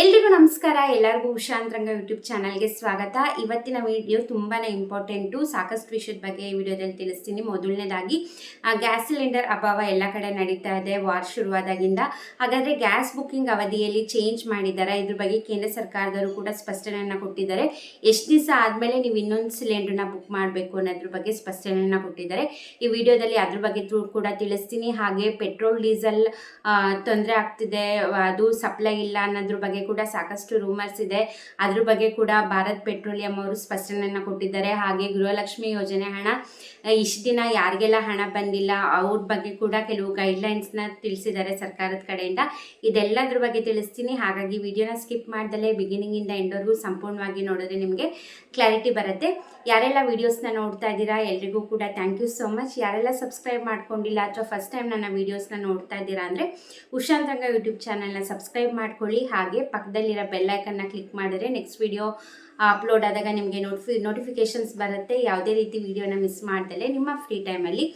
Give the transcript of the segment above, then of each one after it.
ಎಲ್ರಿಗೂ ನಮಸ್ಕಾರ. ಎಲ್ಲರಿಗೂ ಉಷಾ ಅಂತರಂಗ ಯೂಟ್ಯೂಬ್ ಚಾನಲ್ಗೆ ಸ್ವಾಗತ. ಇವತ್ತಿನ ವಿಡಿಯೋ ತುಂಬಾ ಇಂಪಾರ್ಟೆಂಟು. ಸಾಕಷ್ಟು ವಿಷಯದ ಬಗ್ಗೆ ಈ ವಿಡಿಯೋದಲ್ಲಿ ತಿಳಿಸ್ತೀನಿ. ಮೊದಲನೇದಾಗಿ ಗ್ಯಾಸ್ ಸಿಲಿಂಡರ್ ಅಭಾವ ಎಲ್ಲ ಕಡೆ ನಡೀತಾ ಇದೆ ವಾರ್ ಶುರುವಾದಾಗಿಂದ. ಹಾಗಾದರೆ ಗ್ಯಾಸ್ ಬುಕ್ಕಿಂಗ್ ಅವಧಿಯಲ್ಲಿ ಚೇಂಜ್ ಮಾಡಿದ್ದಾರೆ. ಇದ್ರ ಬಗ್ಗೆ ಕೇಂದ್ರ ಸರ್ಕಾರದವರು ಕೂಡ ಸ್ಪಷ್ಟನೆಯನ್ನು ಕೊಟ್ಟಿದ್ದಾರೆ. ಎಷ್ಟು ದಿವಸ ಆದಮೇಲೆ ನೀವು ಇನ್ನೊಂದು ಸಿಲಿಂಡರ್ನ ಬುಕ್ ಮಾಡಬೇಕು ಅನ್ನೋದ್ರ ಬಗ್ಗೆ ಸ್ಪಷ್ಟನೆಯನ್ನು ಕೊಟ್ಟಿದ್ದಾರೆ. ಈ ವಿಡಿಯೋದಲ್ಲಿ ಅದ್ರ ಬಗ್ಗೆ ಕೂಡ ತಿಳಿಸ್ತೀನಿ. ಹಾಗೆ ಪೆಟ್ರೋಲ್ ಡೀಸೆಲ್ ತೊಂದರೆ ಆಗ್ತಿದೆ, ಅದು ಸಪ್ಲೈ ಇಲ್ಲ ಅನ್ನೋದ್ರ ಬಗ್ಗೆ ಕೂಡ ಸಾಕಷ್ಟು ರೂಮರ್ಸ್ ಇದೆ. ಅದ್ರ ಬಗ್ಗೆ ಕೂಡ ಭಾರತ್ ಪೆಟ್ರೋಲಿಯಂ ಅವರು ಸ್ಪಷ್ಟನೆಯನ್ನು ಕೊಟ್ಟಿದ್ದಾರೆ. ಹಾಗೆ ಗೃಹಲಕ್ಷ್ಮಿ ಯೋಜನೆ ಹಣ ಇಷ್ಟು ದಿನ ಯಾರಿಗೆಲ್ಲ ಹಣ ಬಂದಿಲ್ಲ ಅವ್ರ ಬಗ್ಗೆ ಕೂಡ ಕೆಲವು ಗೈಡ್ಲೈನ್ಸ್ನ ತಿಳಿಸಿದ್ದಾರೆ ಸರ್ಕಾರದ ಕಡೆಯಿಂದ. ಇದೆಲ್ಲದ್ರ ಬಗ್ಗೆ ತಿಳಿಸ್ತೀನಿ. ಹಾಗಾಗಿ ವಿಡಿಯೋನ ಸ್ಕಿಪ್ ಮಾಡ್ದಲೇ ಬಿಗಿನಿಂಗಿಂದ ಎಂಡ್ವರೆಗೂ ಸಂಪೂರ್ಣವಾಗಿ ನೋಡಿದ್ರೆ ನಿಮಗೆ ಕ್ಲಾರಿಟಿ ಬರುತ್ತೆ. ಯಾರೆಲ್ಲ ವೀಡಿಯೋಸ್ನ ನೋಡ್ತಾ ಇದ್ದೀರಾ ಎಲ್ರಿಗೂ ಕೂಡ ಥ್ಯಾಂಕ್ ಯು ಸೋ ಮಚ್. ಯಾರೆಲ್ಲ ಸಬ್ಸ್ಕ್ರೈಬ್ ಮಾಡ್ಕೊಂಡಿಲ್ಲ ಅಥವಾ ಫಸ್ಟ್ ಟೈಮ್ ನನ್ನ ವೀಡಿಯೋಸ್ನ ನೋಡ್ತಾ ಇದ್ದೀರಾ ಅಂದರೆ ಉಷಾ ಅಂತರಂಗ ಯೂಟ್ಯೂಬ್ ಚಾನಲ್ನ ಸಬ್ಸ್ಕ್ರೈಬ್ ಮಾಡ್ಕೊಳ್ಳಿ. ಹಾಗೆ ಪಕ್ಕದಲ್ಲಿರೋ ಬೆಲ್ಲೈಕನ್ನ ಕ್ಲಿಕ್ ಮಾಡಿದ್ರೆ ನೆಕ್ಸ್ಟ್ ವಿಡಿಯೋ ಅಪ್ಲೋಡ್ ಆದಾಗ ನಿಮಗೆ ನೋಟಿಫಿಕೇಷನ್ಸ್ ಬರುತ್ತೆ. ಯಾವುದೇ ರೀತಿ ವಿಡಿಯೋನ ಮಿಸ್ ಮಾಡ್ದಲೇ ನಿಮ್ಮ ಫ್ರೀ ಟೈಮಲ್ಲಿ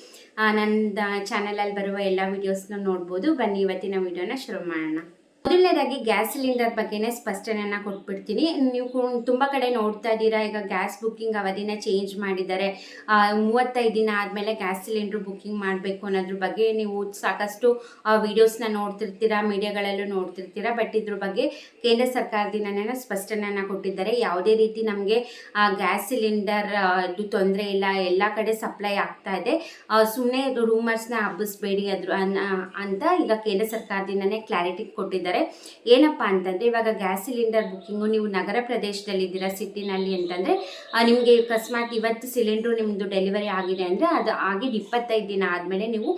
ನನ್ನ ಚಾನಲಲ್ಲಿ ಬರುವ ಎಲ್ಲ ವೀಡಿಯೋಸ್ನ ನೋಡ್ಬೋದು. ಬನ್ನಿ ಇವತ್ತಿನ ವಿಡಿಯೋನ ಶುರು ಮಾಡೋಣ. ಮೊದಲನೇದಾಗಿ ಗ್ಯಾಸ್ ಸಿಲಿಂಡರ್ ಬಗ್ಗೆನೇ ಸ್ಪಷ್ಟನೆಯನ್ನು ಕೊಟ್ಬಿಡ್ತೀನಿ. ನೀವು ತುಂಬ ಕಡೆ ನೋಡ್ತಾ ಇದ್ದೀರಾ, ಈಗ ಗ್ಯಾಸ್ ಬುಕ್ಕಿಂಗ್ ಅವಧಿನ ಚೇಂಜ್ ಮಾಡಿದ್ದಾರೆ. 35 ದಿನ ಆದಮೇಲೆ ಗ್ಯಾಸ್ ಸಿಲಿಂಡ್ರ್ ಬುಕ್ಕಿಂಗ್ ಮಾಡಬೇಕು ಅನ್ನೋದ್ರ ಬಗ್ಗೆ ನೀವು ಸಾಕಷ್ಟು ವೀಡಿಯೋಸ್ನ ನೋಡ್ತಿರ್ತೀರಾ, ಮೀಡಿಯಾಗಳಲ್ಲೂ ನೋಡ್ತಿರ್ತೀರಾ. ಬಟ್ ಇದ್ರ ಬಗ್ಗೆ ಕೇಂದ್ರ ಸರ್ಕಾರದಿಂದನೇ ಸ್ಪಷ್ಟನೆಯನ್ನು ಕೊಟ್ಟಿದ್ದಾರೆ. ಯಾವುದೇ ರೀತಿ ನಮಗೆ ಗ್ಯಾಸ್ ಸಿಲಿಂಡರ್ ಇದು ತೊಂದರೆ ಇಲ್ಲ, ಎಲ್ಲ ಕಡೆ ಸಪ್ಲೈ ಆಗ್ತಾ ಇದೆ, ಸುಮ್ಮನೆ ರೂಮರ್ಸ್ನ ಹಬ್ಬಿಸ್ಬೇಡಿ ಅಂತ ಈಗ ಕೇಂದ್ರ ಸರ್ಕಾರದಿಂದನೇ ಕ್ಲಾರಿಟಿ ಕೊಟ್ಟಿದ್ದಾರೆ. ಏನಪ್ಪ ಅಂತಂದರೆ ಇವಾಗ ಗ್ಯಾಸ್ ಸಿಲಿಂಡರ್ ಬುಕ್ಕಿಂಗು ನೀವು ನಗರ ಪ್ರದೇಶದಲ್ಲಿದ್ದೀರಾ, ಸಿಟಿನಲ್ಲಿ ಅಂತಂದರೆ ನಿಮಗೆ ಅಕಸ್ಮಾತ್ ಇವತ್ತು ಸಿಲಿಂಡ್ರು ನಿಮ್ಮದು ಡೆಲಿವರಿ ಆಗಿದೆ ಅಂದರೆ ಅದು ಆಗಿದ್ದು 25 ದಿನ ಆದಮೇಲೆ ನೀವು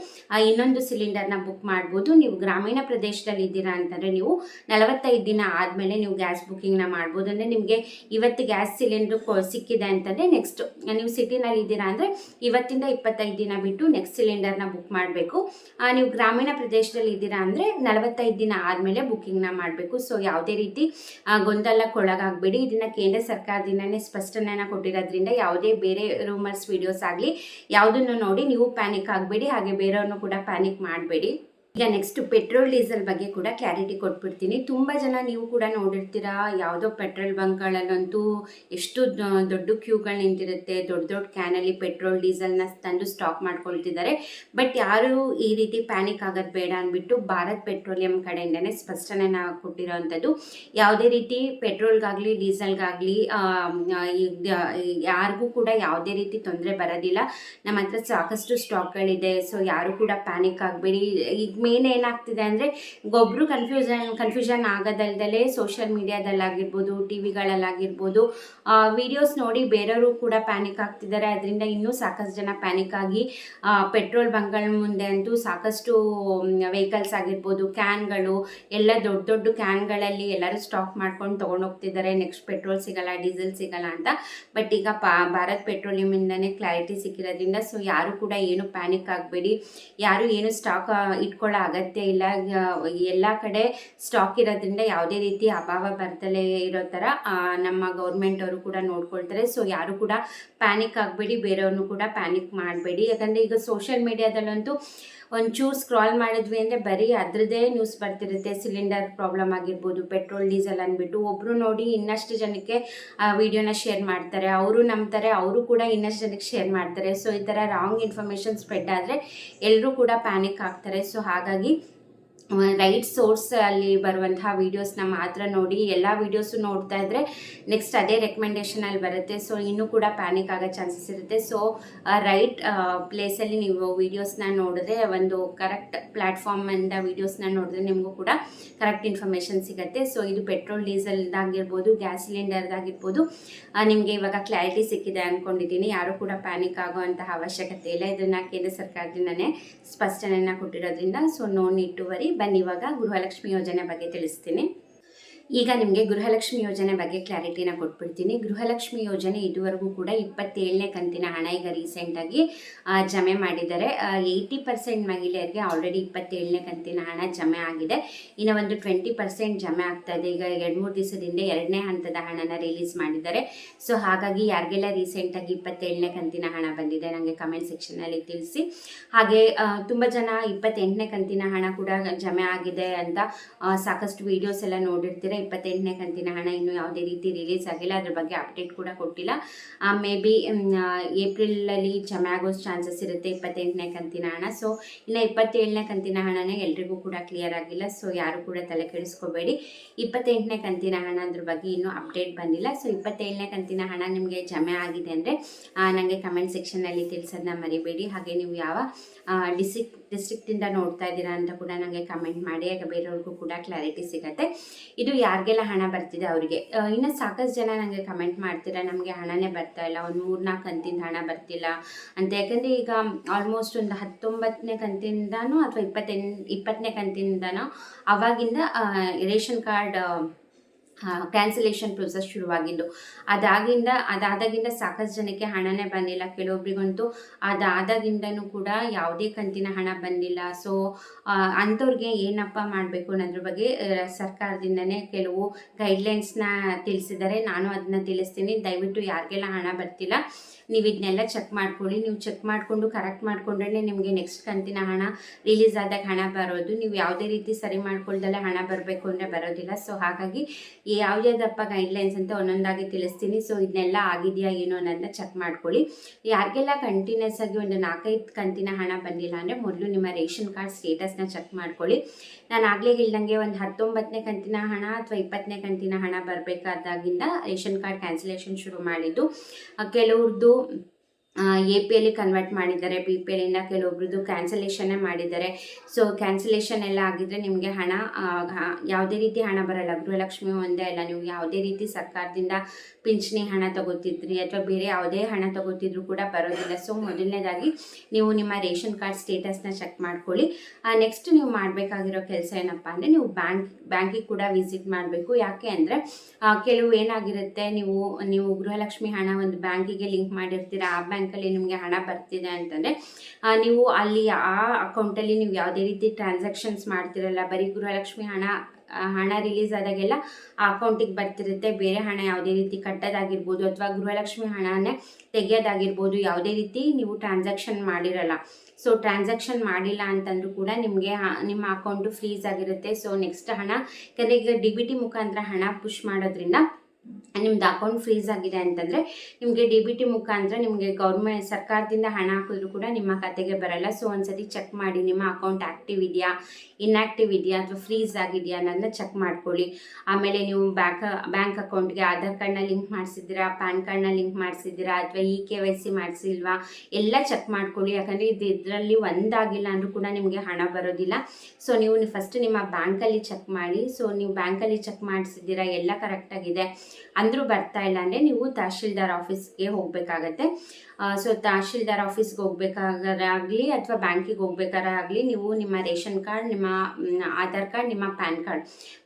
ಇನ್ನೊಂದು ಸಿಲಿಂಡರ್ನ ಬುಕ್ ಮಾಡ್ಬೋದು. ನೀವು ಗ್ರಾಮೀಣ ಪ್ರದೇಶದಲ್ಲಿ ಇದ್ದೀರಾ ಅಂತಂದರೆ ನೀವು 45 ದಿನ ಆದಮೇಲೆ ನೀವು ಗ್ಯಾಸ್ ಬುಕ್ಕಿಂಗ್ನ ಮಾಡ್ಬೋದು. ಅಂದರೆ ನಿಮಗೆ ಇವತ್ತು ಗ್ಯಾಸ್ ಸಿಲಿಂಡ್ರು ಸಿಕ್ಕಿದೆ ಅಂತಂದರೆ ನೆಕ್ಸ್ಟ್ ನೀವು ಸಿಟಿನಲ್ಲಿ ಇದ್ದೀರಾ ಅಂದರೆ ಇವತ್ತಿಂದ 25 ದಿನ ಬಿಟ್ಟು ನೆಕ್ಸ್ಟ್ ಸಿಲಿಂಡರ್ನ ಬುಕ್ ಮಾಡಬೇಕು. ನೀವು ಗ್ರಾಮೀಣ ಪ್ರದೇಶದಲ್ಲಿ ಇದ್ದೀರಾ ಅಂದರೆ 45 ದಿನ ಆದಮೇಲೆ ಬುಕ್ಕಿಂಗ್ನ ಮಾಡಬೇಕು. ಸೊ ಯಾವುದೇ ರೀತಿ ಗೊಂದಲಕ್ಕೊಳಗಾಗಬೇಡಿ. ಇದನ್ನು ಕೇಂದ್ರ ಸರ್ಕಾರದಿಂದನೇ ಸ್ಪಷ್ಟನೆಯನ್ನು ಕೊಟ್ಟಿರೋದ್ರಿಂದ ಯಾವುದೇ ಬೇರೆ ರೂಮರ್ಸ್ ವಿಡಿಯೋಸ್ ಆಗಲಿ ಯಾವುದನ್ನು ನೋಡಿ ನೀವು ಪ್ಯಾನಿಕ್ ಆಗಬೇಡಿ, ಹಾಗೆ ಬೇರೆಯವ್ರನ್ನೂ ಕೂಡ ಪ್ಯಾನಿಕ್ ಮಾಡಬೇಡಿ. ಈಗ ನೆಕ್ಸ್ಟ್ ಪೆಟ್ರೋಲ್ ಡೀಸೆಲ್ ಬಗ್ಗೆ ಕೂಡ ಕ್ಲಾರಿಟಿ ಕೊಟ್ಬಿಡ್ತೀನಿ. ತುಂಬ ಜನ ನೀವು ಕೂಡ ನೋಡಿರ್ತೀರಾ, ಯಾವುದೋ ಪೆಟ್ರೋಲ್ ಬಂಕ್ಗಳಲ್ಲಂತೂ ಎಷ್ಟು ದೊಡ್ಡ ಕ್ಯೂಗಳು ನಿಂತಿರುತ್ತೆ, ದೊಡ್ಡ ದೊಡ್ಡ ಕ್ಯಾನಲ್ಲಿ ಪೆಟ್ರೋಲ್ ಡೀಸೆಲ್ನ ತಂದು ಸ್ಟಾಕ್ ಮಾಡ್ಕೊಳ್ತಿದ್ದಾರೆ. ಬಟ್ ಯಾರು ಈ ರೀತಿ ಪ್ಯಾನಿಕ್ ಆಗೋದು ಬೇಡ ಅಂದ್ಬಿಟ್ಟು ಭಾರತ್ ಪೆಟ್ರೋಲಿಯಂ ಕಡೆಯಿಂದನೇ ಸ್ಪಷ್ಟನೆಯನ್ನು ಕೊಟ್ಟಿರೋವಂಥದ್ದು. ಯಾವುದೇ ರೀತಿ ಪೆಟ್ರೋಲ್ಗಾಗಲಿ ಡೀಸೆಲ್ಗಾಗಲಿ ಯಾರಿಗೂ ಕೂಡ ಯಾವುದೇ ರೀತಿ ತೊಂದರೆ ಬರೋದಿಲ್ಲ. ನಮ್ಮ ಹತ್ರ ಸಾಕಷ್ಟು ಸ್ಟಾಕ್ಗಳಿದೆ. ಸೊ ಯಾರು ಕೂಡ ಪ್ಯಾನಿಕ್ ಆಗಬೇಡಿ. ಈಗ ಮೇನ್ ಏನಾಗ್ತಿದೆ ಅಂದರೆ ಒಬ್ಬರು ಕನ್ಫ್ಯೂಷನ್ ಆಗೋದಲ್ದಲೇ ಸೋಷಿಯಲ್ ಮೀಡಿಯಾದಲ್ಲಾಗಿರ್ಬೋದು, ಟಿ ವಿಗಳಲ್ಲಾಗಿರ್ಬೋದು ವಿಡಿಯೋಸ್ ನೋಡಿ ಬೇರೆಯವರು ಕೂಡ ಪ್ಯಾನಿಕ್ ಆಗ್ತಿದ್ದಾರೆ. ಅದರಿಂದ ಇನ್ನೂ ಸಾಕಷ್ಟು ಜನ ಪ್ಯಾನಿಕ್ ಆಗಿ ಪೆಟ್ರೋಲ್ ಬಂಕ್ಗಳ ಮುಂದೆ ಅಂತೂ ಸಾಕಷ್ಟು ವೆಹಿಕಲ್ಸ್ ಆಗಿರ್ಬೋದು, ಕ್ಯಾನ್ಗಳು ಎಲ್ಲ ದೊಡ್ಡ ದೊಡ್ಡ ಕ್ಯಾನ್ಗಳಲ್ಲಿ ಎಲ್ಲರೂ ಸ್ಟಾಕ್ ಮಾಡ್ಕೊಂಡು ತೊಗೊಂಡೋಗ್ತಿದ್ದಾರೆ. ನೆಕ್ಸ್ಟ್ ಪೆಟ್ರೋಲ್ ಸಿಗಲ್ಲ, ಡೀಸೆಲ್ ಸಿಗಲ್ಲ ಅಂತ. ಬಟ್ ಈಗ ಭಾರತ್ ಪೆಟ್ರೋಲಿಯಮಿಂದನೇ ಕ್ಲಾರಿಟಿ ಸಿಕ್ಕಿರೋದ್ರಿಂದ ಸೊ ಯಾರು ಕೂಡ ಏನು ಪ್ಯಾನಿಕ್ ಆಗಬೇಡಿ, ಯಾರು ಏನು ಸ್ಟಾಕ್ ಇಟ್ಕೊಳ್ಳೋ ಅಗತ್ಯ ಇಲ್ಲ. ಎಲ್ಲ ಕಡೆ ಸ್ಟಾಕ್ ಇರೋದ್ರಿಂದ ಯಾವುದೇ ರೀತಿ ಅಭಾವ ಬರ್ತಲೇ ಇರೋ ಥರ ನಮ್ಮ ಗೌರ್ಮೆಂಟ್ ಅವರು ಕೂಡ ನೋಡ್ಕೊಳ್ತಾರೆ. ಸೊ ಯಾರು ಕೂಡ ಪ್ಯಾನಿಕ್ ಆಗಬೇಡಿ, ಬೇರೆಯವ್ರನ್ನೂ ಕೂಡ ಪ್ಯಾನಿಕ್ ಮಾಡಬೇಡಿ. ಯಾಕಂದರೆ ಈಗ ಸೋಷಿಯಲ್ ಮೀಡಿಯಾದಲ್ಲಂತೂ ಒಂಚೂರು ಸ್ಕ್ರಾಲ್ ಮಾಡಿದ್ವಿ ಅಂದರೆ ಬರೀ ಅದರದ್ದೇ ನ್ಯೂಸ್ ಬರ್ತಿರುತ್ತೆ. ಸಿಲಿಂಡರ್ ಪ್ರಾಬ್ಲಮ್ ಆಗಿರ್ಬೋದು, ಪೆಟ್ರೋಲ್ ಡೀಸೆಲ್ ಅಂದ್ಬಿಟ್ಟು ಒಬ್ಬರು ನೋಡಿ ಇನ್ನಷ್ಟು ಜನಕ್ಕೆ ವಿಡಿಯೋನ ಶೇರ್ ಮಾಡ್ತಾರೆ, ಅವರು ನಂಬ್ತಾರೆ, ಅವರು ಕೂಡ ಇನ್ನಷ್ಟು ಜನಕ್ಕೆ ಶೇರ್ ಮಾಡ್ತಾರೆ. ಸೊ ಈ ಥರ ರಾಂಗ್ ಇನ್ಫಾರ್ಮೇಷನ್ ಸ್ಪ್ರೆಡ್ ಆದರೆ ಎಲ್ಲರೂ ಕೂಡ ಪ್ಯಾನಿಕ್ ಆಗ್ತಾರೆ. ಸೊ ಹಾಗಾಗಿ ರೈಟ್ ಸೋರ್ಸ್ ಅಲ್ಲಿ ಬರುವಂತಹ ವೀಡಿಯೋಸ್ನ ಮಾತ್ರ ನೋಡಿ. ಎಲ್ಲ ವೀಡಿಯೋಸು ನೋಡ್ತಾ ಇದ್ದರೆ ನೆಕ್ಸ್ಟ್ ಅದೇ ರೆಕಮೆಂಡೇಷನಲ್ಲಿ ಬರುತ್ತೆ. ಸೊ ಇನ್ನೂ ಕೂಡ ಪ್ಯಾನಿಕ್ ಆಗೋ ಚಾನ್ಸಸ್ ಇರುತ್ತೆ. ಸೊ ರೈಟ್ ಪ್ಲೇಸಲ್ಲಿ ನೀವು ವೀಡಿಯೋಸ್ನ ನೋಡಿದ್ರೆ, ಒಂದು ಕರೆಕ್ಟ್ ಪ್ಲ್ಯಾಟ್ಫಾರ್ಮಿಂದ ವೀಡಿಯೋಸ್ನ ನೋಡಿದ್ರೆ ನಿಮಗೂ ಕೂಡ ಕರೆಕ್ಟ್ ಇನ್ಫಾರ್ಮೇಷನ್ ಸಿಗುತ್ತೆ. ಸೊ ಇದು ಪೆಟ್ರೋಲ್ ಡೀಸೆಲ್ದಾಗಿರ್ಬೋದು, ಗ್ಯಾಸ್ ಸಿಲಿಂಡರ್ದಾಗಿರ್ಬೋದು ನಿಮಗೆ ಇವಾಗ ಕ್ಲಾರಿಟಿ ಸಿಕ್ಕಿದೆ ಅಂದ್ಕೊಂಡಿದ್ದೀನಿ. ಯಾರೂ ಕೂಡ ಪ್ಯಾನಿಕ್ ಆಗೋವಂತಹ ಅವಶ್ಯಕತೆ ಇಲ್ಲ. ಇದನ್ನು ಕೇಂದ್ರ ಸರ್ಕಾರದಿಂದನೇ ಸ್ಪಷ್ಟನೆಯನ್ನು ಕೊಟ್ಟಿರೋದ್ರಿಂದ so no need to worry. ಬನ್ನಿ ಇವಾಗ ಗೃಹಲಕ್ಷ್ಮಿ ಯೋಜನೆ ಬಗ್ಗೆ ತಿಳಿಸ್ತೀನಿ. ಈಗ ನಿಮಗೆ ಗೃಹಲಕ್ಷ್ಮಿ ಯೋಜನೆ ಬಗ್ಗೆ ಕ್ಲಾರಿಟಿನ ಕೊಟ್ಬಿಡ್ತೀನಿ. ಗೃಹಲಕ್ಷ್ಮಿ ಯೋಜನೆ ಇದುವರೆಗೂ ಕೂಡ 27ನೇ ಕಂತಿನ ಹಣ ಈಗ ರೀಸೆಂಟಾಗಿ ಜಮೆ ಮಾಡಿದ್ದಾರೆ. 80% ಮಹಿಳೆಯರಿಗೆ ಆಲ್ರೆಡಿ 27ನೇ ಕಂತಿನ ಹಣ ಜಮೆ ಆಗಿದೆ. ಇನ್ನು ಒಂದು 20% ಜಮೆ ಆಗ್ತಾ ಇದೆ. ಈಗ 2-3 ದಿವಸದಿಂದ 2ನೇ ಹಂತದ ಹಣನ ರಿಲೀಸ್ ಮಾಡಿದ್ದಾರೆ. ಸೊ ಹಾಗಾಗಿ ಯಾರಿಗೆಲ್ಲ ರೀಸೆಂಟಾಗಿ 27ನೇ ಕಂತಿನ ಹಣ ಬಂದಿದೆ ನನಗೆ ಕಮೆಂಟ್ ಸೆಕ್ಷನಲ್ಲಿ ತಿಳಿಸಿ. ಹಾಗೆ ತುಂಬ ಜನ 28ನೇ ಕಂತಿನ ಹಣ ಕೂಡ ಜಮೆ ಆಗಿದೆ ಅಂತ ಸಾಕಷ್ಟು ವೀಡಿಯೋಸ್ ಎಲ್ಲ ನೋಡಿರ್ತೀರ. 28ನೇ ಕಂತಿನ ಹಣ ಇನ್ನೂ ಯಾವುದೇ ರೀತಿ ರಿಲೀಸ್ ಆಗಿಲ್ಲ, ಅದ್ರ ಬಗ್ಗೆ ಅಪ್ಡೇಟ್ ಕೂಡ ಕೊಟ್ಟಿಲ್ಲ. ಮೇ ಬಿ ಏಪ್ರಿಲಲ್ಲಿ ಜಮೆ ಆಗೋ ಚಾನ್ಸಸ್ ಇರುತ್ತೆ 28ನೇ ಕಂತಿನ ಹಣ. ಸೊ ಇನ್ನು 27ನೇ ಕಂತಿನ ಹಣನೇ ಎಲ್ರಿಗೂ ಕೂಡ ಕ್ಲಿಯರ್ ಆಗಿಲ್ಲ. ಸೊ ಯಾರು ಕೂಡ ತಲೆ ಕೆಡಿಸ್ಕೋಬೇಡಿ, 28ನೇ ಕಂತಿನ ಹಣ ಅದ್ರ ಬಗ್ಗೆ ಇನ್ನೂ ಅಪ್ಡೇಟ್ ಬಂದಿಲ್ಲ. ಸೊ 27ನೇ ಕಂತಿನ ಹಣ ನಿಮಗೆ ಜಮೆ ಆಗಿದೆ ಅಂದರೆ ನನಗೆ ಕಮೆಂಟ್ ಸೆಕ್ಷನಲ್ಲಿ ತಿಳಿಸೋದನ್ನ ಮರಿಬೇಡಿ. ಹಾಗೆ ನೀವು ಯಾವ ಡಿಸ್ಟ್ರಿಕ್ಟಿಂದ ನೋಡ್ತಾ ಇದ್ದೀರಾ ಅಂತ ಕೂಡ ನನಗೆ ಕಮೆಂಟ್ ಮಾಡಿ, ಆಗ ಬೇರೆಯವ್ರಿಗೂ ಕೂಡ ಕ್ಲಾರಿಟಿ ಸಿಗುತ್ತೆ. ಇದು ಯಾರಿಗೆಲ್ಲ ಹಣ ಬರ್ತಿದೆ ಅವರಿಗೆ. ಇನ್ನು ಸಾಕಷ್ಟು ಜನ ನನಗೆ ಕಮೆಂಟ್ ಮಾಡ್ತೀರಾ, ನಮಗೆ ಹಣನೇ ಬರ್ತಾ ಇಲ್ಲ, ಒಂದು 3-4 ಕಂತಿಂದ ಹಣ ಬರ್ತಿಲ್ಲ ಅಂತ. ಯಾಕಂದರೆ ಈಗ ಆಲ್ಮೋಸ್ಟ್ ಒಂದು 19ನೇ ಕಂತಿಂದನೂ ಅಥವಾ 20ನೇ ಕಂತಿಂದನೋ ಅವಾಗಿಂದ ರೇಷನ್ ಕಾರ್ಡ್ ಕ್ಯಾನ್ಸಲೇಷನ್ ಪ್ರೊಸೆಸ್ ಶುರುವಾಗಿದ್ದು. ಅದಾದಾಗಿಂದ ಸಾಕಷ್ಟು ಜನಕ್ಕೆ ಹಣನೇ ಬಂದಿಲ್ಲ. ಕೆಲವೊಬ್ರಿಗಂತೂ ಅದಾದಾಗಿಂದನೂ ಕೂಡ ಯಾವುದೇ ಕಂತಿನ ಹಣ ಬಂದಿಲ್ಲ. ಸೊ ಅಂಥವ್ರಿಗೆ ಏನಪ್ಪ ಮಾಡಬೇಕು ಅನ್ನೋದ್ರ ಬಗ್ಗೆ ಸರ್ಕಾರದಿಂದನೇ ಕೆಲವು ಗೈಡ್ಲೈನ್ಸ್ನ ತಿಳಿಸಿದ್ದಾರೆ. ನಾನು ಅದನ್ನ ತಿಳಿಸ್ತೀನಿ. ದಯವಿಟ್ಟು ಯಾರಿಗೆಲ್ಲ ಹಣ ಬರ್ತಿಲ್ಲ ನೀವು ಇದನ್ನೆಲ್ಲ ಚೆಕ್ ಮಾಡ್ಕೊಳ್ಳಿ. ನೀವು ಚೆಕ್ ಮಾಡಿಕೊಂಡು ಕರೆಕ್ಟ್ ಮಾಡಿಕೊಂಡ್ರೆ ನಿಮಗೆ ನೆಕ್ಸ್ಟ್ ಕಂತಿನ ಹಣ ರಿಲೀಸ್ ಆದಾಗ ಹಣ ಬರೋದು. ನೀವು ಯಾವುದೇ ರೀತಿ ಸರಿ ಮಾಡ್ಕೊಳ್ದಲ್ಲೇ ಹಣ ಬರಬೇಕು ಅಂದರೆ ಬರೋದಿಲ್ಲ. ಸೊ ಹಾಗಾಗಿ ಯಾವುದಪ್ಪ ಗೈಡ್ಲೈನ್ಸ್ ಅಂತ ಒಂದೊಂದಾಗಿ ತಿಳಿಸ್ತೀನಿ. ಸೊ ಇದನ್ನೆಲ್ಲ ಆಗಿದೆಯಾ ಏನೋ ಅನ್ನೋದನ್ನ ಚೆಕ್ ಮಾಡ್ಕೊಳ್ಳಿ. ಯಾರಿಗೆಲ್ಲ ಕಂಟಿನ್ಯೂಸ್ ಆಗಿ ಒಂದು 4-5 ಕಂತಿನ ಹಣ ಬಂದಿಲ್ಲ ಅಂದರೆ ಮೊದಲು ನಿಮ್ಮ ರೇಷನ್ ಕಾರ್ಡ್ ಸ್ಟೇಟಸ್ನ ಚೆಕ್ ಮಾಡ್ಕೊಳ್ಳಿ. ನಾನು ಆಗಲೇ ಹೇಳ್ದಂಗೆ ಒಂದು 19ನೇ ಕಂತಿನ ಹಣ ಅಥವಾ 20ನೇ ಕಂತಿನ ಹಣ ಬರಬೇಕಾದಾಗಿಂದ ರೇಷನ್ ಕಾರ್ಡ್ ಕ್ಯಾನ್ಸಲೇಷನ್ ಶುರು ಮಾಡಿದ್ದು. ಕೆಲವ್ರದ್ದು APL ಕನ್ವರ್ಟ್ ಮಾಡಿದ್ದಾರೆ, BPLಯಿಂದ ಕೆಲವೊಬ್ರದ್ದು ಕ್ಯಾನ್ಸಲೇಷನ್ನೇ ಮಾಡಿದ್ದಾರೆ. ಸೊ ಕ್ಯಾನ್ಸಲೇಷನ್ ಎಲ್ಲ ಆಗಿದ್ರೆ ನಿಮಗೆ ಹಣ ಯಾವುದೇ ರೀತಿ ಹಣ ಬರಲ್ಲ. ಗೃಹಲಕ್ಷ್ಮಿ ಒಂದೇ ಅಲ್ಲ, ನೀವು ಯಾವುದೇ ರೀತಿ ಸರ್ಕಾರದಿಂದ ಪಿಂಚಣಿ ಹಣ ತಗೋತಿದ್ರಿ ಅಥವಾ ಬೇರೆ ಯಾವುದೇ ಹಣ ತಗೋತಿದ್ರು ಕೂಡ ಬರೋದಿಲ್ಲ. ಸೊ ಮೊದಲನೇದಾಗಿ ನೀವು ನಿಮ್ಮ ರೇಷನ್ ಕಾರ್ಡ್ ಸ್ಟೇಟಸ್ನ ಚೆಕ್ ಮಾಡ್ಕೊಳ್ಳಿ. ನೆಕ್ಸ್ಟ್ ನೀವು ಮಾಡಬೇಕಾಗಿರೋ ಕೆಲಸ ಏನಪ್ಪ ಅಂದರೆ ನೀವು ಬ್ಯಾಂಕಿಗೆ ಕೂಡ ವಿಸಿಟ್ ಮಾಡಬೇಕು. ಯಾಕೆ ಅಂದರೆ ಕೆಲವು ಏನಾಗಿರುತ್ತೆ, ನೀವು ಗೃಹಲಕ್ಷ್ಮಿ ಹಣ ಒಂದು ಬ್ಯಾಂಕಿಗೆ ಲಿಂಕ್ ಮಾಡಿರ್ತೀರ, ಆ ಬ್ಯಾಂಕಲ್ಲಿ ನಿಮಗೆ ಹಣ ಬರ್ತಿದೆ ಅಂತಂದರೆ ನೀವು ಅಲ್ಲಿ ಆ ಅಕೌಂಟಲ್ಲಿ ನೀವು ಯಾವುದೇ ರೀತಿ ಟ್ರಾನ್ಸಾಕ್ಷನ್ಸ್ ಮಾಡ್ತಿರಲ್ಲ, ಬರೀ ಗೃಹಲಕ್ಷ್ಮಿ ಹಣ ರಿಲೀಸ್ ಆದಾಗೆಲ್ಲ ಆ ಅಕೌಂಟಿಗೆ ಬರ್ತಿರುತ್ತೆ. ಬೇರೆ ಹಣ ಯಾವುದೇ ರೀತಿ ಕಟ್ಟೋದಾಗಿರ್ಬೋದು ಅಥವಾ ಗೃಹಲಕ್ಷ್ಮಿ ಹಣನೇ ತೆಗೆಯೋದಾಗಿರ್ಬೋದು, ಯಾವುದೇ ರೀತಿ ನೀವು ಟ್ರಾನ್ಸಾಕ್ಷನ್ ಮಾಡಿರಲ್ಲ. ಸೊ ಟ್ರಾನ್ಸಾಕ್ಷನ್ ಮಾಡಿಲ್ಲ ಅಂತಂದ್ರೂ ಕೂಡ ನಿಮಗೆ ನಿಮ್ಮ ಅಕೌಂಟು ಫ್ರೀಸ್ ಆಗಿರುತ್ತೆ. ಸೊ ನೆಕ್ಸ್ಟ್ ಹಣ, ಯಾಕಂದರೆ ಈಗ DBT ಮುಖಾಂತರ ಹಣ ಪುಷ್ ಮಾಡೋದ್ರಿಂದ ನಿಮ್ದು ಅಕೌಂಟ್ ಫ್ರೀಸ್ ಆಗಿದೆ ಅಂತಂದರೆ ನಿಮಗೆ DBT ಮುಖಾಂತರ ನಿಮಗೆ ಸರ್ಕಾರದಿಂದ ಹಣ ಹಾಕಿದ್ರು ಕೂಡ ನಿಮ್ಮ ಖಾತೆಗೆ ಬರಲ್ಲ. ಸೊ ಒಂದ್ಸತಿ ಚೆಕ್ ಮಾಡಿ ನಿಮ್ಮ ಅಕೌಂಟ್ ಆ್ಯಕ್ಟಿವ್ ಇದೆಯಾ, ಇನ್ಆ್ಯಕ್ಟಿವ್ ಇದೆಯಾ ಅಥವಾ ಫ್ರೀಸ್ ಆಗಿದೆಯಾ ಅನ್ನೋದನ್ನ ಚೆಕ್ ಮಾಡ್ಕೊಳ್ಳಿ. ಆಮೇಲೆ ನೀವು ಬ್ಯಾಂಕ್ ಅಕೌಂಟ್ಗೆ ಆಧಾರ್ ಕಾರ್ಡ್ನ ಲಿಂಕ್ ಮಾಡಿಸಿದ್ದೀರಾ, ಪ್ಯಾನ್ ಕಾರ್ಡ್ನ ಲಿಂಕ್ ಮಾಡಿಸಿದ್ದೀರಾ ಅಥವಾ KYC ಮಾಡಿಸಿಲ್ವಾ ಎಲ್ಲ ಚೆಕ್ ಮಾಡ್ಕೊಳ್ಳಿ. ಯಾಕಂದರೆ ಇದರಲ್ಲಿ ಒಂದಾಗಿಲ್ಲ ಅಂದರೂ ಕೂಡ ನಿಮಗೆ ಹಣ ಬರೋದಿಲ್ಲ. ಸೊ ನೀವು ಫಸ್ಟ್ ನಿಮ್ಮ ಬ್ಯಾಂಕಲ್ಲಿ ಚೆಕ್ ಮಾಡಿ. ಸೊ ನೀವು ಬ್ಯಾಂಕಲ್ಲಿ ಚೆಕ್ ಮಾಡಿಸಿದ್ದೀರಾ, ಎಲ್ಲ ಕರೆಕ್ಟಾಗಿದೆ ಅಂದರೂ ಬರ್ತಾ ಇಲ್ಲ ಅಂದರೆ ನೀವು ತಹಶೀಲ್ದಾರ್ ಆಫೀಸ್ಗೆ ಹೋಗಬೇಕಾಗತ್ತೆ. ಸೊ ತಹಶೀಲ್ದಾರ್ ಆಫೀಸ್ಗೆ ಹೋಗ್ಬೇಕಾಗಲಿ ಅಥವಾ ಬ್ಯಾಂಕಿಗೆ ಹೋಗ್ಬೇಕಾರಾಗಲಿ ನೀವು ನಿಮ್ಮ ರೇಷನ್ ಕಾರ್ಡ್, ನಿಮ್ಮ ಆಧಾರ್ ಕಾರ್ಡ್, ನಿಮ್ಮ ಪ್ಯಾನ್ ಕಾರ್ಡ್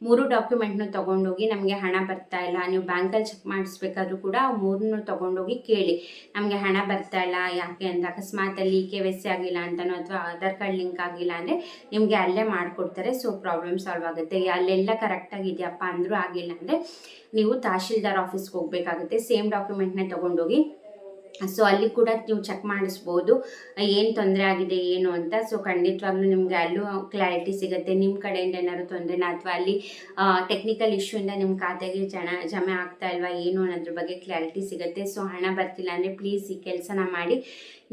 3 ಡಾಕ್ಯುಮೆಂಟ್ನ ತೊಗೊಂಡೋಗಿ ನಮಗೆ ಹಣ ಬರ್ತಾ ಇಲ್ಲ, ನೀವು ಬ್ಯಾಂಕಲ್ಲಿ ಚೆಕ್ ಮಾಡಿಸ್ಬೇಕಾದ್ರೂ ಕೂಡ 3 ತೊಗೊಂಡೋಗಿ ಕೇಳಿ, ನಮಗೆ ಹಣ ಬರ್ತಾ ಇಲ್ಲ ಯಾಕೆ ಅಂತ. ಅಕಸ್ಮಾತಲ್ಲಿ KYC ಆಗಿಲ್ಲ ಅಂತನೋ ಅಥವಾ ಆಧಾರ್ ಕಾರ್ಡ್ ಲಿಂಕ್ ಆಗಿಲ್ಲ ಅಂದರೆ ನಿಮಗೆ ಅಲ್ಲೇ ಮಾಡಿಕೊಡ್ತಾರೆ. ಸೊ ಪ್ರಾಬ್ಲಮ್ ಸಾಲ್ವ್ ಆಗುತ್ತೆ. ಅಲ್ಲೆಲ್ಲ ಕರೆಕ್ಟಾಗಿದೆಯಪ್ಪ ಅಂದರೂ ಆಗಿಲ್ಲ ಅಂದರೆ ನೀವು ತಹಶೀಲ್ದಾರ್ ಆಫೀಸ್ಗೆ ಹೋಗಬೇಕಾಗುತ್ತೆ. ಸೇಮ್ ಡಾಕ್ಯುಮೆಂಟ್ನ ತೊಗೊಂಡೋಗಿ ಸೊ ಅಲ್ಲಿ ಕೂಡ ನೀವು ಚೆಕ್ ಮಾಡಿಸ್ಬೋದು ಏನು ತೊಂದರೆ ಆಗಿದೆ ಏನು ಅಂತ. ಸೊ ಖಂಡಿತವಾಗ್ಲೂ ನಿಮಗೆ ಅಲ್ಲೂ ಕ್ಲಾರಿಟಿ ಸಿಗುತ್ತೆ. ನಿಮ್ಮ ಕಡೆಯಿಂದ ಏನಾದ್ರು ತೊಂದರೆನ ಅಥವಾ ಅಲ್ಲಿ ಟೆಕ್ನಿಕಲ್ ಇಶ್ಯೂಯಿಂದ ನಿಮ್ಮ ಖಾತೆಗೆ ಜಮೆ ಆಗ್ತಾ ಇಲ್ವಾ ಏನು ಅನ್ನೋದ್ರ ಬಗ್ಗೆ ಕ್ಲಾರಿಟಿ ಸಿಗುತ್ತೆ. ಸೊ ಹಣ ಬರ್ತಿಲ್ಲ ಅಂದರೆ ಪ್ಲೀಸ್ ಈ ಕೆಲಸನ ಮಾಡಿ.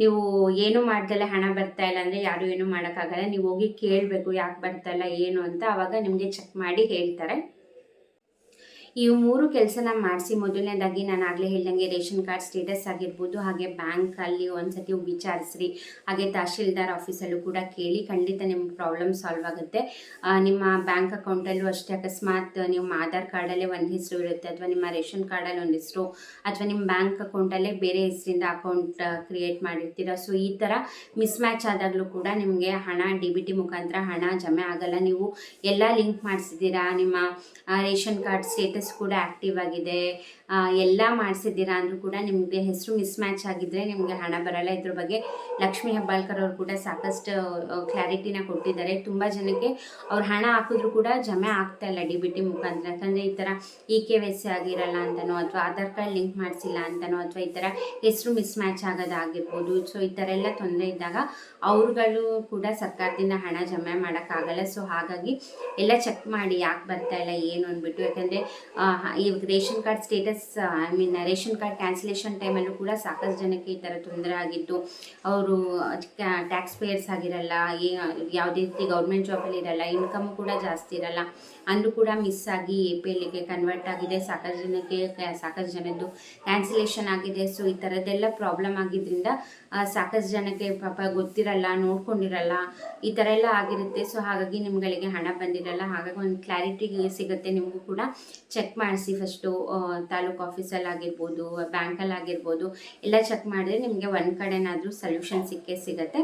ನೀವು ಏನು ಮಾಡ್ದಲ್ಲೇ ಹಣ ಬರ್ತಾ ಇಲ್ಲ ಅಂದರೆ ಯಾರು ಏನೂ ಮಾಡೋಕ್ಕಾಗಲ್ಲ. ನೀವು ಹೋಗಿ ಕೇಳಬೇಕು ಯಾಕೆ ಬರ್ತಾ ಇಲ್ಲ ಏನು ಅಂತ, ಆವಾಗ ನಿಮಗೆ ಚೆಕ್ ಮಾಡಿ ಹೇಳ್ತಾರೆ. ಈ 3 ಕೆಲಸನ ಮಾಡಿಸಿ ಮೊದಲನೇದಾಗಿ ನಾನು ಆಗಲೇ ಹೇಳ್ದಂಗೆ ರೇಷನ್ ಕಾರ್ಡ್ ಸ್ಟೇಟಸ್ ಆಗಿರ್ಬೋದು, ಹಾಗೆ ಬ್ಯಾಂಕಲ್ಲಿ ಒಂದ್ಸತಿ ವಿಚಾರಿಸ್ರಿ, ಹಾಗೆ ತಹಶೀಲ್ದಾರ್ ಆಫೀಸಲ್ಲೂ ಕೂಡ ಕೇಳಿ. ಖಂಡಿತ ನಿಮ್ಮ ಪ್ರಾಬ್ಲಮ್ ಸಾಲ್ವ್ ಆಗುತ್ತೆ. ನಿಮ್ಮ ಬ್ಯಾಂಕ್ ಅಕೌಂಟಲ್ಲೂ ಅಷ್ಟೇ ಅಕಸ್ಮಾತ್ ನಿಮ್ಮ ಆಧಾರ್ ಕಾರ್ಡಲ್ಲೇ ಒಂದು ಹೆಸರು ಇರುತ್ತೆ ಅಥವಾ ನಿಮ್ಮ ರೇಷನ್ ಕಾರ್ಡಲ್ಲಿ ಒಂದು ಹೆಸರು ಅಥವಾ ನಿಮ್ಮ ಬ್ಯಾಂಕ್ ಅಕೌಂಟಲ್ಲೇ ಬೇರೆ ಹೆಸರಿಂದ ಅಕೌಂಟ್ ಕ್ರಿಯೇಟ್ ಮಾಡಿರ್ತೀರ. ಸೊ ಈ ಥರ ಮಿಸ್ ಮ್ಯಾಚ್ ಆದಾಗಲೂ ಕೂಡ ನಿಮಗೆ ಹಣ DBT ಮುಖಾಂತರ ಹಣ ಜಮೆ ಆಗಲ್ಲ. ನೀವು ಎಲ್ಲ ಲಿಂಕ್ ಮಾಡಿಸಿದ್ದೀರಾ, ನಿಮ್ಮ ರೇಷನ್ ಕಾರ್ಡ್ ಸ್ಟೇಟಸ್ ಸ್ಟೇಟಸ್ ಕೂಡ ಆ್ಯಕ್ಟಿವ್ ಆಗಿದೆ, ಎಲ್ಲ ಮಾಡಿಸಿದ್ದೀರಾ ಅಂದರೂ ಕೂಡ ನಿಮಗೆ ಹೆಸರು ಮಿಸ್ ಮ್ಯಾಚ್ ಆಗಿದ್ದರೆ ನಿಮಗೆ ಹಣ ಬರಲ್ಲ. ಇದ್ರ ಬಗ್ಗೆ ಲಕ್ಷ್ಮೀ ಹೆಬ್ಬಾಳ್ಕರ್ ಅವರು ಕೂಡ ಸಾಕಷ್ಟು ಕ್ಲಾರಿಟಿನ ಕೊಟ್ಟಿದ್ದಾರೆ. ತುಂಬ ಜನಕ್ಕೆ ಅವ್ರು ಹಣ ಹಾಕಿದ್ರು ಕೂಡ ಜಮೆ ಆಗ್ತಾ ಇಲ್ಲ DBT ಮುಖಾಂತರ. ಯಾಕಂದರೆ ಈ ಥರ EKYC ಆಗಿರಲ್ಲ ಅಂತನೋ, ಅಥವಾ ಆಧಾರ್ ಕಾರ್ಡ್ ಲಿಂಕ್ ಮಾಡಿಸಿಲ್ಲ ಅಂತನೋ, ಅಥವಾ ಈ ಥರ ಹೆಸರು ಮಿಸ್ ಮ್ಯಾಚ್ ಆಗೋದಾಗಿರ್ಬೋದು. ಸೊ ಈ ಥರ ಎಲ್ಲ ತೊಂದರೆ ಇದ್ದಾಗ ಅವ್ರುಗಳು ಕೂಡ ಸರ್ಕಾರದಿಂದ ಹಣ ಜಮೆ ಮಾಡೋಕ್ಕಾಗಲ್ಲ. ಸೊ ಹಾಗಾಗಿ ಎಲ್ಲ ಚೆಕ್ ಮಾಡಿ ಯಾಕೆ ಬರ್ತಾ ಇಲ್ಲ ಏನು ಅಂದ್ಬಿಟ್ಟು. ಯಾಕಂದರೆ ಇವಾಗ ration card status ration card cancellation ಟೈಮಲ್ಲೂ ಕೂಡ ಸಾಕಷ್ಟು ಜನಕ್ಕೆ ಈ ಥರ ತೊಂದರೆ ಆಗಿತ್ತು. ಅವರು ಟ್ಯಾಕ್ಸ್ ಪೇಯರ್ಸ್ ಆಗಿರಲ್ಲ, ಯಾವುದೇ ರೀತಿ ಗೌರ್ಮೆಂಟ್ ಜಾಬಲ್ಲಿ ಇರಲ್ಲ, ಇನ್ಕಮು ಕೂಡ ಜಾಸ್ತಿ ಇರಲ್ಲ, ಅಂದರೂ ಕೂಡ ಮಿಸ್ ಆಗಿ APLಗೆ ಕನ್ವರ್ಟ್ ಆಗಿದೆ. ಸಾಕಷ್ಟು ಜನದ್ದು ಕ್ಯಾನ್ಸಲೇಷನ್ ಆಗಿದೆ. ಸೊ ಈ ಥರದ್ದೆಲ್ಲ ಪ್ರಾಬ್ಲಮ್ ಆಗಿದ್ದರಿಂದ ಸಾಕಷ್ಟು ಜನಕ್ಕೆ ಪಾಪ ಗೊತ್ತಿರಲ್ಲ, ನೋಡ್ಕೊಂಡಿರಲ್ಲ, ಈ ಥರ ಎಲ್ಲ ಆಗಿರುತ್ತೆ. ಸೊ ಹಾಗಾಗಿ ನಿಮ್ಗಳಿಗೆ ಹಣ ಬಂದಿರಲ್ಲ. ಹಾಗಾಗಿ ಒಂದು ಕ್ಲಾರಿಟಿ ಸಿಗುತ್ತೆ. ನಿಮಗೂ ಕೂಡ ಚೆಕ್ ಮಾಡಿಸಿ ಫಸ್ಟು, ತಾಲೂಕು ಆಫೀಸಲ್ಲಾಗಿರ್ಬೋದು, ಬ್ಯಾಂಕಲ್ಲಾಗಿರ್ಬೋದು, ಎಲ್ಲ ಚೆಕ್ ಮಾಡಿದ್ರೆ ನಿಮಗೆ ಒಂದು ಕಡೆನಾದರೂ ಸೊಲ್ಯೂಷನ್ ಸಿಕ್ಕೇ ಸಿಗುತ್ತೆ.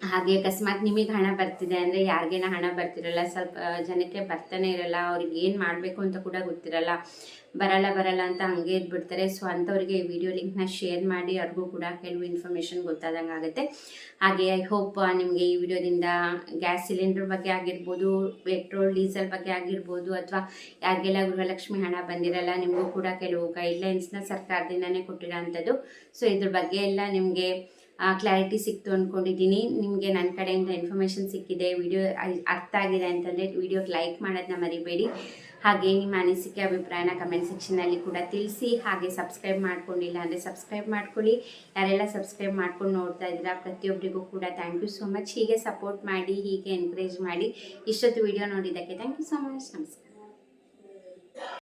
ಹಾಗೆ ಅಕಸ್ಮಾತ್ ನಿಮಗೆ ಹಣ ಬರ್ತಿದೆ ಅಂದರೆ ಯಾರಿಗೇನ ಹಣ ಬರ್ತಿರಲ್ಲ, ಸ್ವಲ್ಪ ಜನಕ್ಕೆ ಬರ್ತಾನೆ ಇರಲ್ಲ, ಅವ್ರಿಗೆ ಏನು ಮಾಡಬೇಕು ಅಂತ ಕೂಡ ಗೊತ್ತಿರಲ್ಲ, ಬರಲ್ಲ ಅಂತ ಹಂಗೆ ಇದ್ಬಿಡ್ತಾರೆ. ಸೊ ಅಂಥವ್ರಿಗೆ ಈ ವಿಡಿಯೋ ಲಿಂಕ್ನ ಶೇರ್ ಮಾಡಿ, ಅವ್ರಿಗೂ ಕೂಡ ಕೆಲವು ಇನ್ಫಾರ್ಮೇಷನ್ ಗೊತ್ತಾದಂಗೆ ಆಗುತ್ತೆ. ಹಾಗೆ ಐ ಹೋಪ್ ನಿಮಗೆ ಈ ವಿಡಿಯೋದಿಂದ ಗ್ಯಾಸ್ ಸಿಲಿಂಡರ್ ಬಗ್ಗೆ ಆಗಿರ್ಬೋದು, ಪೆಟ್ರೋಲ್ ಡೀಸೆಲ್ ಬಗ್ಗೆ ಆಗಿರ್ಬೋದು, ಅಥವಾ ಯಾರಿಗೆಲ್ಲ ಗೃಹಲಕ್ಷ್ಮಿ ಹಣ ಬಂದಿರಲ್ಲ, ನಿಮಗೂ ಕೂಡ ಕೆಲವು ಗೈಡ್ಲೈನ್ಸ್ನ ಸರ್ಕಾರದಿಂದನೇ ಕೊಟ್ಟಿರೋ ಅಂಥದ್ದು. ಸೊ ಇದ್ರ ಬಗ್ಗೆ ಎಲ್ಲ ನಿಮಗೆ ಕ್ಲಾರಿಟಿ ಸಿಕ್ತು ಅಂದ್ಕೊಂಡಿದ್ದೀನಿ. ನಿಮಗೆ ನನ್ನ ಕಡೆಯಿಂದ ಇನ್ಫಾರ್ಮೇಷನ್ ಸಿಕ್ಕಿದೆ, ವಿಡಿಯೋ ಅರ್ಥ ಆಗಿದೆ ಅಂತಂದರೆ ವಿಡಿಯೋಗೆ ಲೈಕ್ ಮಾಡೋದನ್ನ ಮರಿಬೇಡಿ. ಹಾಗೆ ನಿಮ್ಮ ಅನಿಸಿಕೆ ಅಭಿಪ್ರಾಯನ ಕಮೆಂಟ್ ಸೆಕ್ಷನಲ್ಲಿ ಕೂಡ ತಿಳಿಸಿ. ಹಾಗೆ ಸಬ್ಸ್ಕ್ರೈಬ್ ಮಾಡ್ಕೊಂಡಿಲ್ಲ ಅಂದರೆ ಸಬ್ಸ್ಕ್ರೈಬ್ ಮಾಡ್ಕೊಳ್ಳಿ. ಯಾರೆಲ್ಲ ಸಬ್ಸ್ಕ್ರೈಬ್ ಮಾಡ್ಕೊಂಡು ನೋಡ್ತಾ ಇದ್ದೀರಾ ಪ್ರತಿಯೊಬ್ಬರಿಗೂ ಕೂಡ ಥ್ಯಾಂಕ್ ಯು ಸೋ ಮಚ್. ಹೀಗೆ ಸಪೋರ್ಟ್ ಮಾಡಿ, ಹೀಗೆ ಎನ್ಕರೇಜ್ ಮಾಡಿ. ಇಷ್ಟೊತ್ತು ವಿಡಿಯೋ ನೋಡಿದ್ದಕ್ಕೆ ಥ್ಯಾಂಕ್ ಯು ಸೋ ಮಚ್. ನಮಸ್ಕಾರ.